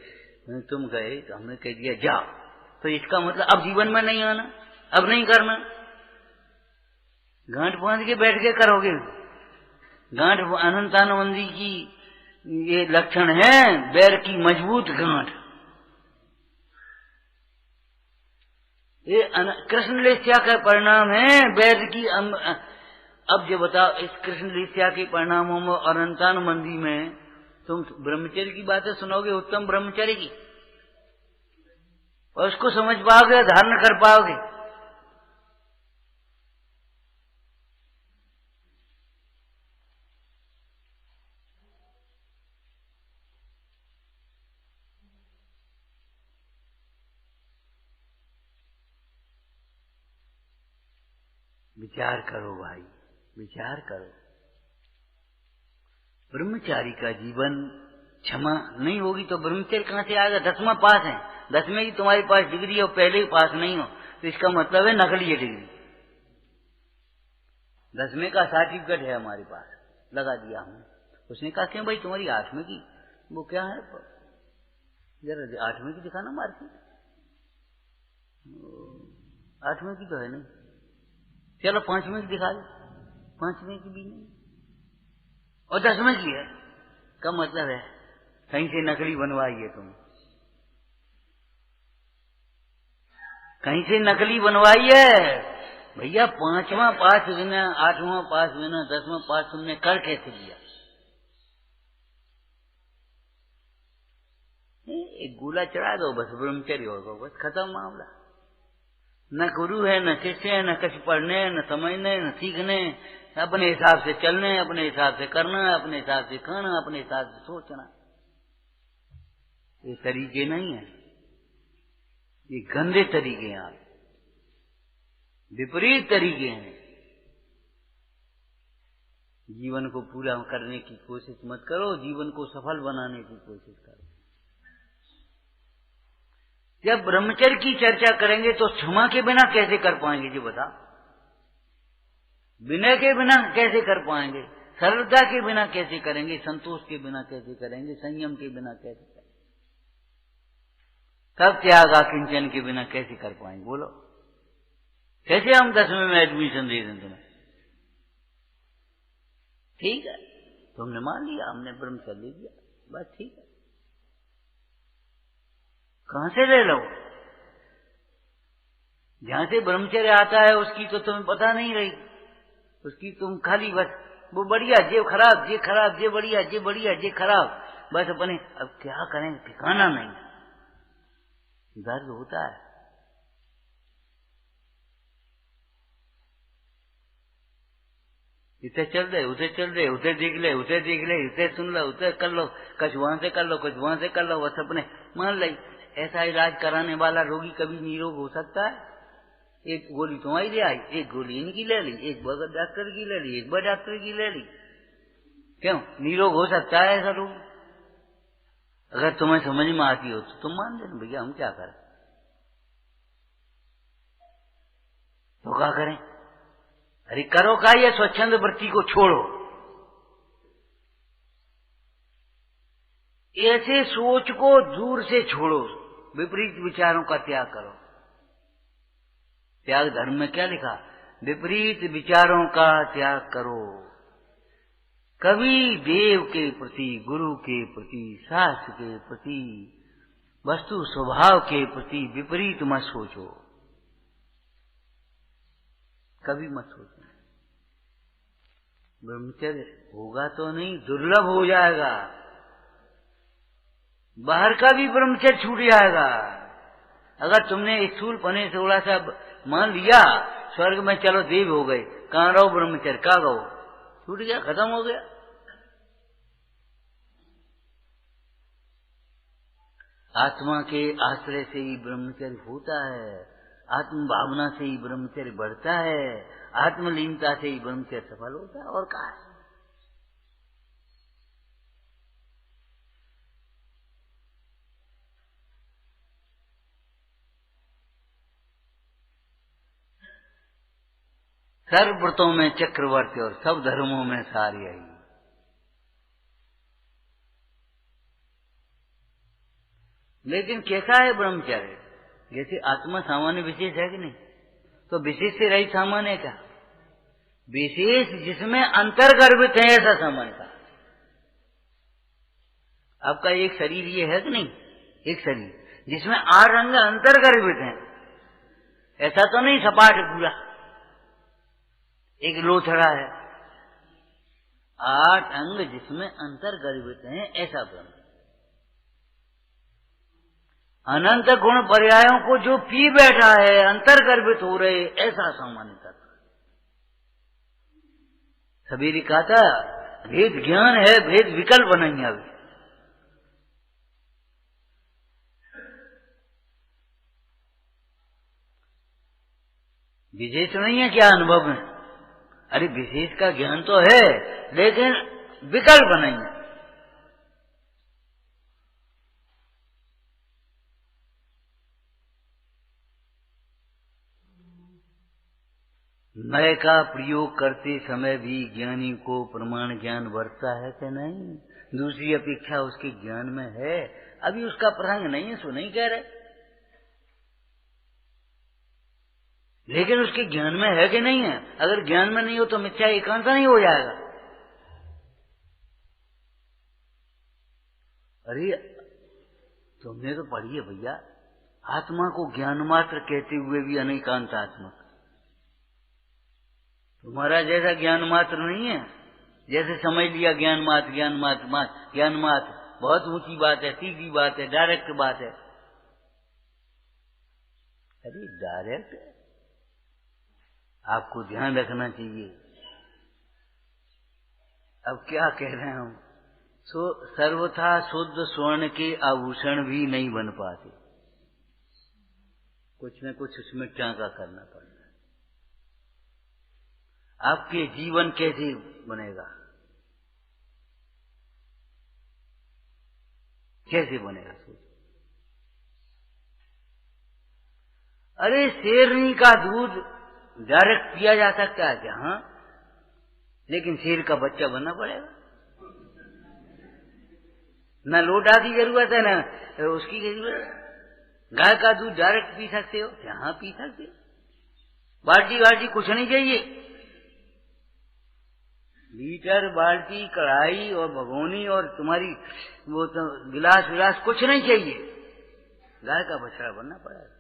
तुम गए तो हमने कह दिया जाओ, तो इसका मतलब अब जीवन में नहीं आना, अब नहीं करना। गांठ बांध के बैठ के करोगे, गांठ अनंतानंदी की ये लक्षण है, बैर की मजबूत गांठ। ये कृष्ण लेस्या का परिणाम है बैर की। अब जो बताओ, इस कृष्ण लेस्या के परिणामों में और अनंतानंदी में तुम ब्रह्मचर्य की बातें सुनोगे, उत्तम ब्रह्मचर्य की, और उसको समझ पाओगे, धारण कर पाओगे। विचार करो भाई, विचार करो। ब्रह्मचारी का जीवन क्षमा नहीं होगी तो ब्रह्मचर्य कहां से आएगा? 10वां पास है, 10वें की तुम्हारे पास डिग्री और पहले ही पास नहीं हो तो इसका मतलब है नकली है डिग्री। 10वें का सर्टिफिकेट है हमारे पास, लगा दिया हमने। उसने कहा क्यों भाई तुम्हारी 8वें की वो क्या है, जरा 8वें की दिखाना मार्केट। 8वें की तो है नहीं, चलो 5वें की दिखा दो। 5वें की भी नहीं, और 10वें की है। का मतलब है कहीं से नकली बनवाई है तुम, कहीं से नकली बनवाई है भैया। 5वां पास बिना, 8वां पास बिना, 10वां पास तुमने कर कैसे दिया? एक गोला चढ़ा दो बस, ब्रह्मचर्य होगा, बस खत्म मामला। न गुरु है, न शिष्य है, न कुछ पढ़ने, न समझने, न सीखने, अपने हिसाब से चलने, अपने हिसाब से करना, अपने हिसाब से खाना, अपने हिसाब से सोचना। ये तरीके नहीं है, ये गंदे तरीके हैं, विपरीत तरीके हैं। जीवन को पूरा करने की कोशिश मत करो, जीवन को सफल बनाने की कोशिश करो। जब ब्रह्मचर्य की चर्चा करेंगे तो क्षमा के बिना कैसे कर पाएंगे जी बता? विनय के बिना कैसे कर पाएंगे? सरलता के बिना कैसे करेंगे? संतोष के बिना कैसे करेंगे? संयम के बिना कैसे करेंगे? तब त्याग किंचन के बिना कैसे कर पाएंगे? बोलो कैसे हम 10वें में एडमिशन दे दें तुम्हें? ठीक है, तुमने मान लिया, हमने ब्रह्मचर्य ले लिया, बस ठीक है। कहां से ले लो? जहां से ब्रह्मचर्य आता है उसकी तो तुम्हें पता नहीं रही, उसकी तुम खाली बस वो बढ़िया जे खराब, जे खराब, जे बढ़िया, जे बढ़िया, जे खराब, बस अपने। अब क्या करें, ठिकाना नहीं, दर्द होता है। इधर चल रहे, उधर चल रहे, उधर देख ले, उधर देख ले, इधर सुन लो, उधर कर लो, कुछ वहां से कर लो, कुछ वहां से कर लो, बस अपने मान लो। ऐसा इलाज कराने वाला रोगी कभी निरोग हो सकता है? एक गोली तुम्हारी ले आई, एक गोली इनकी ले ली, एक बगैर डॉक्टर की ले ली, एक बड़े डॉक्टर की ले ली, क्यों निरोग हो सकता है ऐसा रोग? अगर तुम्हें समझ में आती हो तो तुम मान लेना भैया हम क्या करें, तो क्या करें? अरे करो का, ये स्वच्छंद वृत्ति को छोड़ो, ऐसे सोच को दूर से छोड़ो, विपरीत विचारों का त्याग करो। त्याग धर्म में क्या लिखा? विपरीत विचारों का त्याग करो। कभी देव के प्रति, गुरु के प्रति, शास्त्र के प्रति, वस्तु स्वभाव के प्रति विपरीत मत सोचो, कभी मत सोचो। ब्रह्मचर्य होगा तो नहीं, दुर्लभ हो जाएगा, बाहर का भी ब्रह्मचर्य छूट जाएगा। अगर तुमने स्थूल पने से थोड़ा सा मान लिया, स्वर्ग में चलो देव हो गए, कहाँ रहो ब्रह्मचर्य, कहाँ गो, छूट गया, खत्म हो गया। आत्मा के आश्रय से ही ब्रह्मचर्य होता है, आत्म भावना से ही ब्रह्मचर्य बढ़ता है, आत्मलीनता से ही ब्रह्मचर्य सफल होता है। और कहा है सर्व व्रतों में चक्रवर्ती और सब धर्मों में सार यही। लेकिन कैसा है ब्रह्मचर्य? जैसे आत्मा सामान्य विशेष है कि नहीं, तो विशेष से रही सामान्य क्या? विशेष जिसमें अंतर्गर्भित है ऐसा सामान्य का। आपका एक शरीर ये है कि नहीं, एक शरीर जिसमें 8 अंग अंतर्गर्भित हैं, ऐसा तो नहीं सपाट पूरा एक लोथड़ा है। 8 अंग जिसमें अंतर्गर्भित हैं ऐसा ब्रह्म। अनंत गुण पर्यायों को जो पी बैठा है, अंतर्गर्भित हो रहे, ऐसा सामान्य तत्व। सबेरे कहा था भेद ज्ञान है, भेद विकल्प नहीं। अभी विशेष नहीं है क्या अनुभव में? अरे विशेष का ज्ञान तो है, लेकिन विकल्प नहीं है। मैं का प्रयोग करते समय भी ज्ञानी को प्रमाण ज्ञान बढ़ता है कि नहीं? दूसरी अपेक्षा उसके ज्ञान में है। अभी उसका प्रसंग नहीं है, सो नहीं कह रहे, लेकिन उसके ज्ञान में है कि नहीं है? अगर ज्ञान में नहीं हो तो मिथ्या एकांता नहीं हो जाएगा। अरे तुमने तो पढ़ी है भैया, आत्मा को ज्ञान मात्र कहते हुए भी अनेकांतात्मक। तुम्हारा जैसा ज्ञान मात्र नहीं है, जैसे समझ लिया ज्ञान मात्र ज्ञान मात्र ज्ञान मात्र, बहुत ऊंची बात है, सीधी बात है, डायरेक्ट बात है। अरे डायरेक्ट आपको ध्यान रखना चाहिए। अब क्या कह रहे हैं हम, सर्वथा शुद्ध स्वर्ण के आभूषण भी नहीं बन पाते, कुछ न कुछ उसमें टांका करना पड़ता है। आपके जीवन कैसे बनेगा, कैसे बनेगा सोच। अरे शेरनी का दूध डायरेक्ट पिया जा सकता है क्या? हाँ, लेकिन शेर का बच्चा बनना पड़ेगा। न लोटा की जरूरत है, न उसकी जरूरत। गाय का दूध डायरेक्ट पी सकते हो? हाँ पी सकते हो। बाल्टी कुछ नहीं चाहिए, लीटर बाल्टी कढ़ाई और भगोनी और तुम्हारी वो तो गिलास विलास कुछ नहीं चाहिए, गाय का बछड़ा बनना पड़ेगा।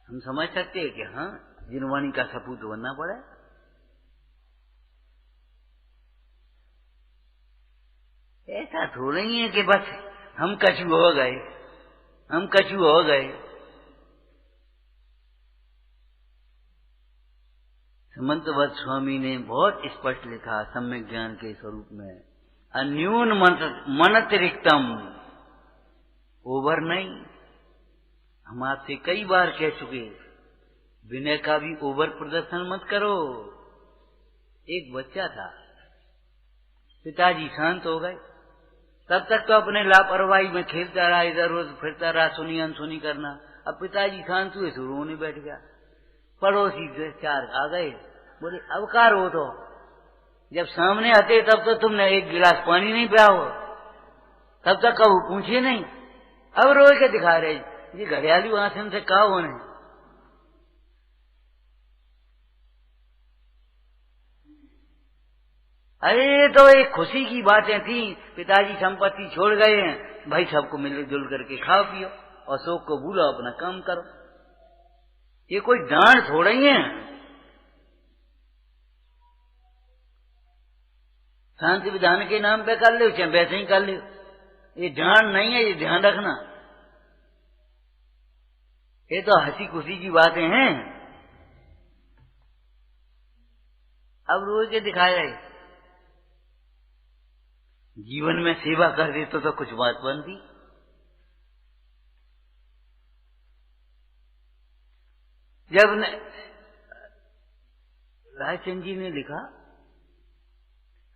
हम समझ सकते हैं कि हाँ जिनवानी का सपूत बनना पड़ेगा। ऐसा थोड़ा ही है कि बस हम कछु हो गए, हम कछु हो गए। समंतवत स्वामी ने बहुत स्पष्ट लिखा सम्यक ज्ञान के स्वरूप में, अन्यून मनतिरिक्तम, ओवर नहीं। हम आपसे कई बार कह चुके, विनय का भी ओवर प्रदर्शन मत करो। एक बच्चा था, पिताजी शांत हो गए, तब तक तो अपने लापरवाही में खेलता रहा, इधर उधर फिरता रहा, सुनी अनसुनी करना। अब पिताजी शांत हुए तो रोने बैठ गया। पड़ोसी 4 आ गए, बोले अब का रो तो, जब सामने आते तब तो तुमने एक गिलास पानी नहीं पिया हो, तब तक कब पूछे नहीं, अब रो के दिखा रहे जी घड़ियाली आसन से कहा होने। अरे तो एक खुशी की बातें थी, पिताजी संपत्ति छोड़ गए हैं, भाई सबको मिलजुल करके खाओ पियो और शोक को भूलो, अपना काम करो। ये कोई डांट थोड़ा ही है, शांति विधान के नाम पे कर लो, चाहे वैसे ही कर लो, ये डांट नहीं है, ये ध्यान रखना। ये तो हंसी खुशी की बातें हैं। अब रोज के दिखाया है, जीवन में सेवा कर दे तो कुछ बात बनती। जब रायचंद जी ने लिखा,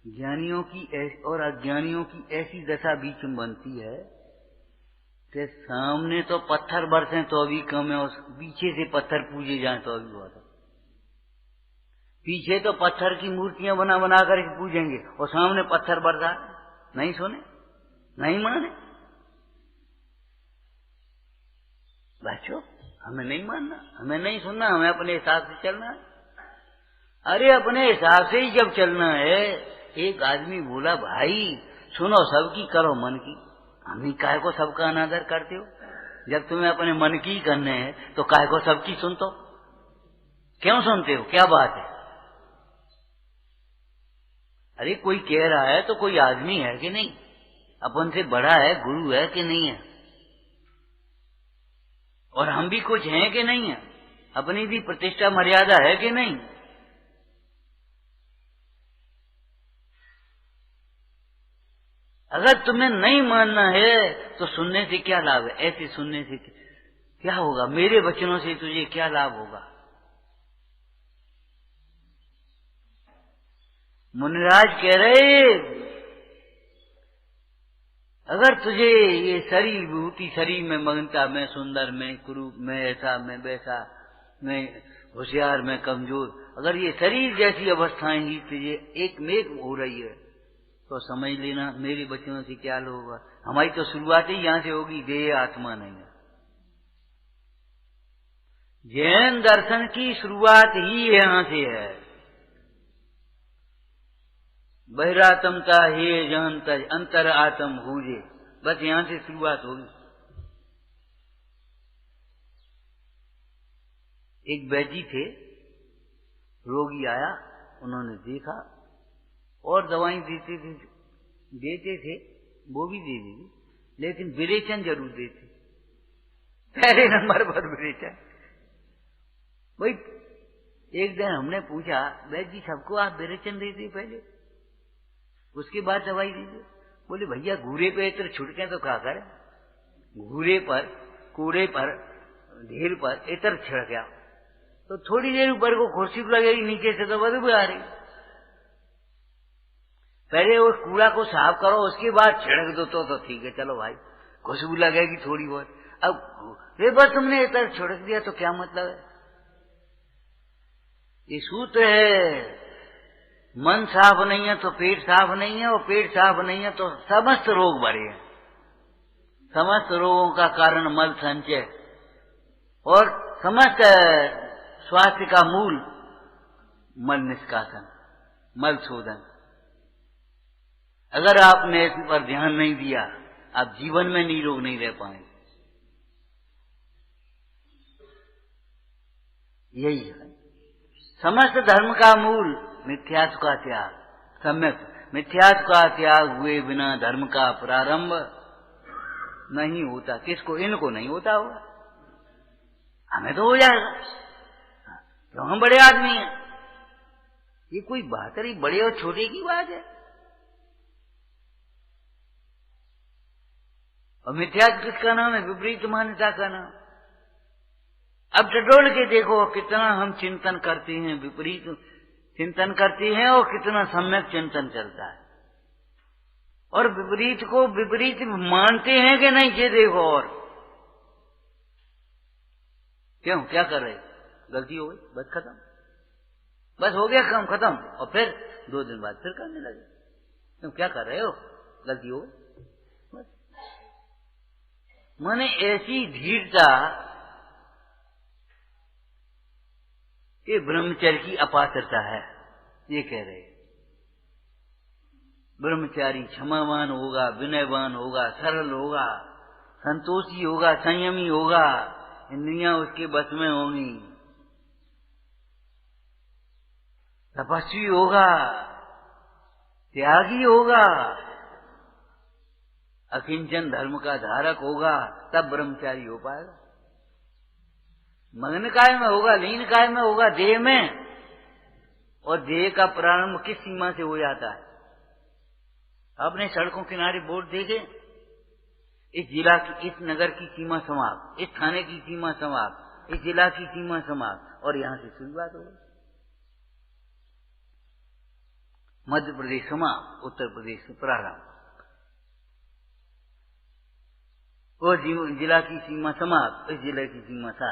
ज्ञानियों की और अज्ञानियों की ऐसी दशा बीच में बनती है कि सामने तो पत्थर बरसे तो अभी कम है, और पीछे से पत्थर पूजे जाए तो अभी बहुत है। पीछे तो पत्थर की मूर्तियां बना बना कर पूजेंगे और सामने पत्थर बरसा, नहीं सुने, नहीं माने। बच्चों, हमें नहीं मानना, हमें नहीं सुनना, हमें अपने हिसाब से चलना है। अरे अपने हिसाब से ही जब चलना है। एक आदमी बोला, भाई सुनो सबकी करो मन की, हम ही काहे को सबका अनादर करते हो? जब तुम्हें अपने मन की करने हैं तो काहे को सबकी सुनते हो? क्यों सुनते हो? क्या बात है? अरे कोई कह रहा है तो कोई आदमी है कि नहीं, अपन से बड़ा है, गुरु है कि नहीं है, और हम भी कुछ हैं कि नहीं है, अपनी भी प्रतिष्ठा मर्यादा है कि नहीं। अगर तुम्हें नहीं मानना है तो सुनने से क्या लाभ है? ऐसे सुनने से क्या होगा? मेरे वचनों से तुझे क्या लाभ होगा? मुनिराज कह रहे, अगर तुझे ये शरीर विभूति, शरीर में मगनता, मैं सुंदर, मैं कुरूप, मैं ऐसा, मैं वैसा, मैं होशियार, मैं कमजोर, अगर ये शरीर जैसी अवस्थाएं ही तुझे एक में एक हो रही है तो समझ लेना मेरे बच्चों से क्या होगा। हमारी तो शुरुआत ही यहां से होगी, देह आत्मा नहीं है। जैन दर्शन की शुरुआत ही यहां से है। बहिरात्मता हे जहन तज अंतर आत्म भूजे, बस यहां से शुरुआत होगी। एक वैद्य थे, रोगी आया, उन्होंने देखा और दवाई देते थे, वो भी दे दी, लेकिन विरेचन जरूर देते, पहले नंबर पर विरेचन। भाई एक दिन हमने पूछा, वैद्य जी सबको आप विरेचन देते पहले, उसके बाद दवाई दीजिए? बोले भैया घूरे पे इत्र छुटके तो क्या करें, घूरे पर, कूड़े पर, ढेर पर इत्र छिड़क गया तो थोड़ी देर ऊपर को खुर्शी लगेगी, नीचे से तो बदबू आ रही। पहले उस कूड़ा को साफ करो, उसके बाद छिड़क दो तो ठीक है, चलो भाई खुशबू लगेगी थोड़ी बहुत। अब एक बार तुमने इतर छिड़क दिया तो क्या मतलब है? ये सूत्र है, मन साफ नहीं है तो पेट साफ नहीं है, और पेट साफ नहीं है तो समस्त रोग बढ़े हैं। समस्त रोगों का कारण मल संचय, और समस्त स्वास्थ्य का मूल मल निष्कासन, मल शोधन। अगर आपने इस पर ध्यान नहीं दिया, आप जीवन में निरोग नहीं रह पाएंगे। यही है समस्त धर्म का मूल, मिथ्यात्व का त्याग। सम्यक मिथ्यात्व का त्याग हुए बिना धर्म का प्रारंभ नहीं होता। किसको? इनको नहीं होता होगा, हमें तो हो जाएगा, क्यों हम बड़े आदमी हैं। ये कोई बात नहीं, बड़े और छोटे की बात है। और मिथ्यात्व किसका नाम है? विपरीत मान्यता का नाम। अब टटोल के देखो कितना हम चिंतन करते हैं, विपरीत चिंतन करते हैं, और कितना सम्यक चिंतन चलता है, और विपरीत को विपरीत मानते हैं कि नहीं, ये देखो। और क्यों, क्या कर रहे? गलती हो गई, बस खत्म, बस हो गया काम खत्म, और फिर 2 दिन बाद फिर करने लगे। तुम क्या कर रहे हो? गलती हो गई, बस। माने ऐसी धीरता ये ब्रह्मचर्य की अपात्रता है, ये कह रहे हैं। ब्रह्मचारी क्षमावान होगा, विनयवान होगा, सरल होगा, संतोषी होगा, संयमी होगा, इंद्रियां उसके बस में होंगी, तपस्वी होगा, त्यागी होगा, अकिंचन धर्म का धारक होगा, तब ब्रह्मचारी हो पाएगा। मग्न काय में होगा, लीन काय में होगा, देह में। और देह का प्रारंभ किस सीमा से हो जाता है? आपने सड़कों किनारे बोर्ड देखे, इस जिला की, इस नगर की सीमा समाप्त, इस थाने की सीमा समाप्त, इस जिला की सीमा समाप्त, और यहां से शुरुआत हो गई। मध्य प्रदेश समाप्त, उत्तर प्रदेश से प्रारंभ। वो जिला की सीमा समाप्त, इस जिले की सीमा था।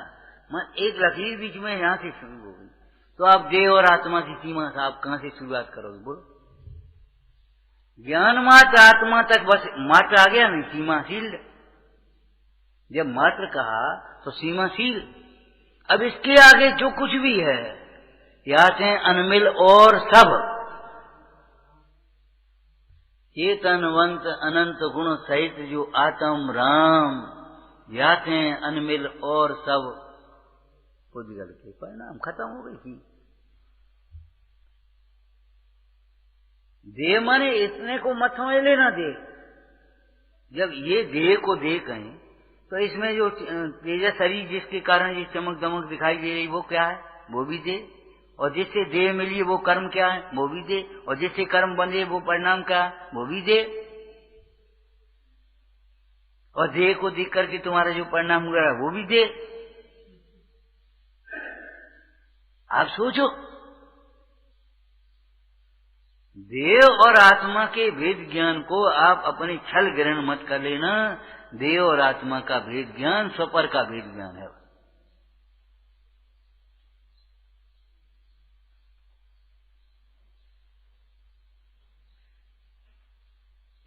एक लकीर बीच में यहां से शुरू हो गई। तो आप देह और आत्मा की सीमा से आप कहां से शुरुआत करोगे? बोलो। ज्ञान मात्र आत्मा तक बस मात्र आ गया, नहीं सीमाशील। जब मात्र कहा तो सीमाशील। अब इसके आगे जो कुछ भी है, या चाहे अनमिल और सब चेतनवंत अनंत गुण सहित जो आत्म राम, या चाहे अनमिल और सब पुद्गल के परिणाम खत्म हो गई थी। देह माने इतने को मत समझ लेना। देह, जब ये देह को देह कहें तो इसमें जो तेजस शरीर जिसके कारण ये चमक दमक दिखाई दे रही, वो क्या है? वो भी देह। और जिससे देह मिली वो कर्म क्या है? वो भी देह। और जिससे कर्म बने वो परिणाम क्या है? वो भी देह। और देह को देख करके तुम्हारा जो परिणाम हुआ वो भी देह। आप सोचो, देह और आत्मा के भेद ज्ञान को आप अपने छल ग्रहण मत कर लेना। देह और आत्मा का भेद ज्ञान स्वपर का भेद ज्ञान है।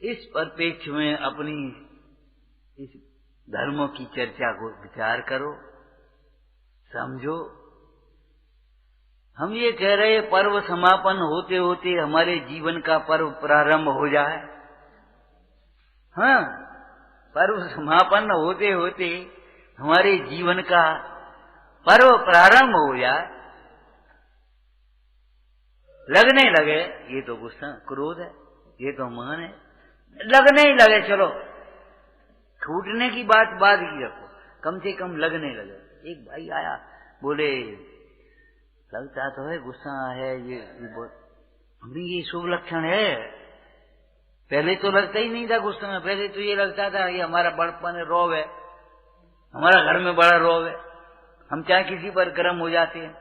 इस परिप्रेक्ष्य में अपनी इस धर्मों की चर्चा को विचार करो, समझो। हम ये कह रहे पर्व समापन होते होते हमारे जीवन का पर्व प्रारंभ हो जाए। हाँ, पर्व समापन होते होते हमारे जीवन का पर्व प्रारंभ हो जाए, लगने लगे ये तो गुस्सा क्रोध है, ये तो मान है, लगने ही लगे। चलो छूटने की बात बाद की रखो, कम से कम लगने लगे। एक भाई आया, बोले लगता तो है गुस्सा है, ये बहुत ये शुभ लक्षण है। पहले तो लगता ही नहीं था गुस्सा में, पहले तो ये लगता था ये हमारा बड़पन रोब है, हमारा घर में बड़ा रोब है, हम चाहे किसी पर गर्म हो जाते हैं।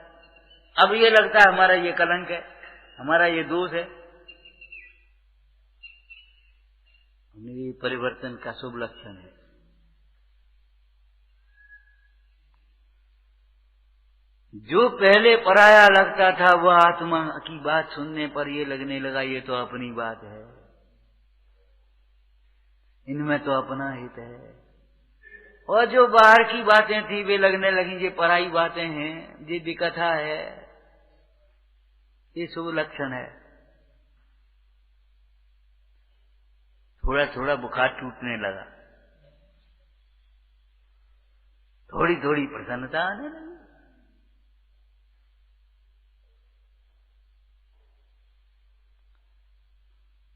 अब ये लगता है हमारा ये कलंक है, हमारा ये दोष है। ये परिवर्तन का शुभ लक्षण है। जो पहले पराया लगता था वह आत्मा की बात सुनने पर ये लगने लगा ये तो अपनी बात है, इनमें तो अपना हित है। और जो बाहर की बातें थी वे लगने लगी ये पराई बातें हैं, ये विकथा है। ये शुभ लक्षण है। थोड़ा थोड़ा बुखार टूटने लगा, थोड़ी थोड़ी प्रसन्नता आने लगी।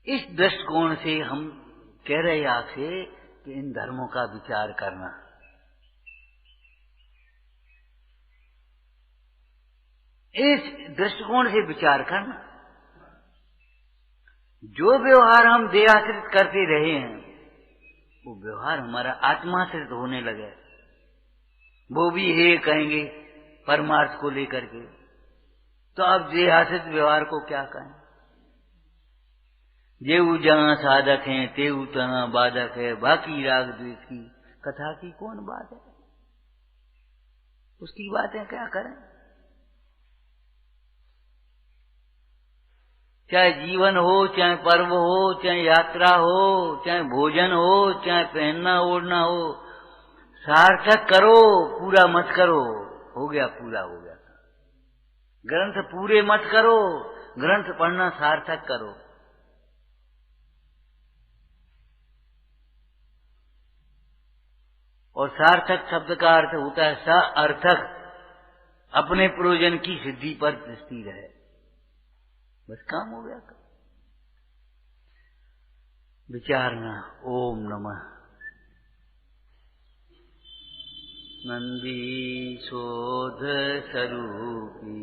इस दृष्टिकोण से हम कह रहे आपसे कि इन धर्मों का विचार करना। इस दृष्टिकोण से विचार करना। जो व्यवहार हम देहाश्रित करते रहे हैं वो व्यवहार हमारा आत्माश्रित होने लगे। वो भी हे कहेंगे परमार्थ को लेकर के, तो अब देहाश्रित व्यवहार को क्या कहें? जेऊ जहां साधक हैं तेऊ तहां बाधक है, बाकी राग द्वेष की कथा की कौन बात है? उसकी बातें क्या करें? चाहे जीवन हो, चाहे पर्व हो, चाहे यात्रा हो, चाहे भोजन हो, चाहे पहनना ओढ़ना हो, सार्थक करो, पूरा मत करो। हो गया, पूरा हो गया। ग्रंथ पूरे मत करो, ग्रंथ पढ़ना सार्थक करो। और सार्थक शब्द का अर्थ होता है सार्थक, अपने प्रयोजन की सिद्धि पर दृष्टि रहे, बस काम हो गया। विचारना। ओम नमः। नंदी शोध स्वरूपी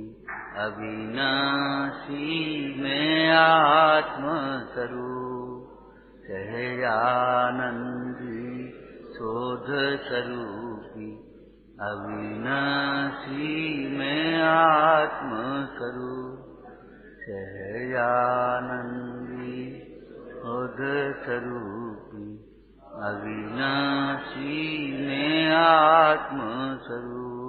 अविनाशी में आत्म स्वरूप, सहजानंदी शोध स्वरूपी अविनाशी में आत्म स्वरूप सहजानंदी खुद स्वरूपी अविनाशी में आत्म स्वरूप